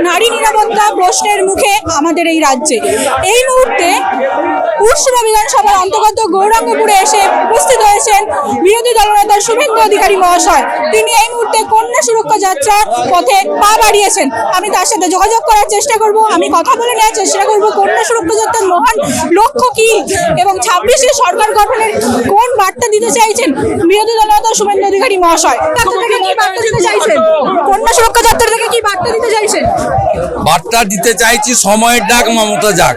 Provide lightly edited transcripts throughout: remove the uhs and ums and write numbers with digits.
নারী নিরাপত্তা প্রশ্নের মুখে আমাদের এই রাজ্যে। এই মুহূর্তে পুরসভা বিধানসভার অন্তর্গত গৌরাঙ্গপুরে এসে উপস্থিত হয়েছেন বিরোধী দলনেতা শুভেন্দু অধিকারী মহাশয়। তিনি এই মুহূর্তে কন্যা সুরক্ষা যাত্রার পথে পা বাড়িয়েছেন। আমি তার সাথে যোগাযোগ করার চেষ্টা করব, আমি কথা বলে নেওয়ার চেষ্টা করব কন্যা সুরক্ষা যাত্রার মহান লক্ষ্য কি এবং 26-এ সরকার গঠনের কোন বার্তা দিতে চাইছেন বিরোধী দলনেতা শুভেন্দু অধিকারী মহাশয়। কি বার্তা দিতে চাইছেন? কন্যা সুরক্ষা যাত্রা থেকে কি বার্তা দিতে চাইছেন? বার্তা দিতে চাইছি, সময়ের ডাক মমতা যাক।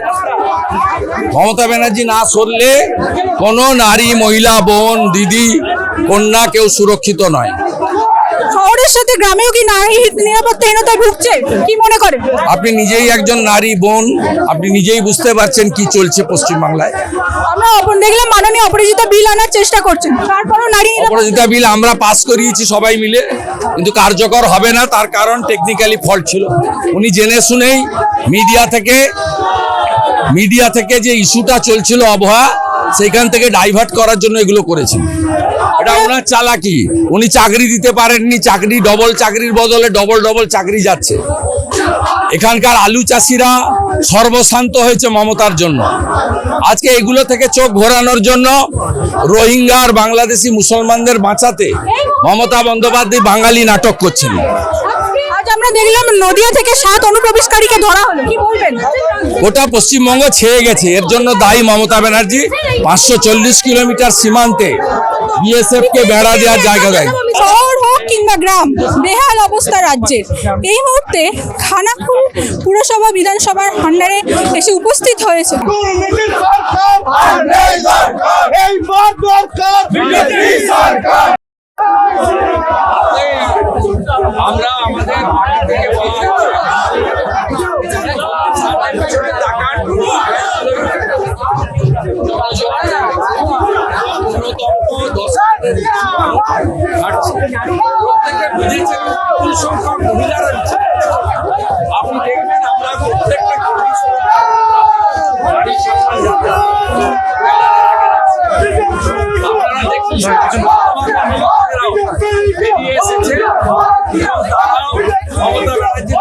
মমতা ব্যানার্জি না সরলে কোনো নারী, মহিলা, বোন, দিদি, কন্যা কেউ সুরক্ষিত নয়। শহরের সাথে গ্রামেও কি নারী নিরাপত্তাহীনতায় ভুগছে, কি মনে করেন? আপনি নিজেই একজন নারী বোন, আপনি নিজেই বুঝতে পারছেন কি চলছে পশ্চিমবাংলায়। আমরা দেখলাম মাননীয় অপরাজিতা বিল আনার চেষ্টা করছেন, তারপরেও নারী অপরাজিতা বিল আমরা পাস করিয়েছি সবাই মিলে, কিন্তু কার্যকর হবে না। তার কারণ টেকনিক্যালি ফল্ট ছিল। উনি জেনে শুনেই মিডিয়া থেকে যে ইস্যুটা চলছিল অবহেলা, সেখান থেকে ডাইভার্ট করার জন্য এগুলো করেছেন। এটা ওনার চালাকি। উনি চাকরি দিতে পারেননি, ডবল চাকরির বদলে ডবল চাকরি যাচ্ছে। এখানকার আলু চাষিরা সর্বশান্ত হয়েছে মমতার জন্য। আজকে এগুলো থেকে চোখ ঘোরানোর জন্য রোহিঙ্গা আর বাংলাদেশি মুসলমানদের বাঁচাতে মমতা বন্দ্যোপাধ্যায় বাঙালি নাটক করছেন। আমরা দেখলাম নদিয়া থেকে 7 অনুপ্রবেশকারীকে ধরা হলো, কি বলবেন? গোটা পশ্চিমবঙ্গ ছেয়ে গেছে। এর জন্য দায়ী মমতা ব্যানার্জি। 540 কিলোমিটার সীমান্তে বিএসএফ কে বেড়া দেওয়ার জায়গা দেয়। শহর হোক কিংবা গ্রাম, বেহাল অবস্থা রাজ্যের। এই মুহূর্তে খানাকুল পুরসভা বিধানসভার ভান্ডারে এসে উপস্থিত হয়েছে আমরা আমাদের আপনি দেখবেন আমরা বেরিয়ে এসেছে। মমতা ব্যানার্জি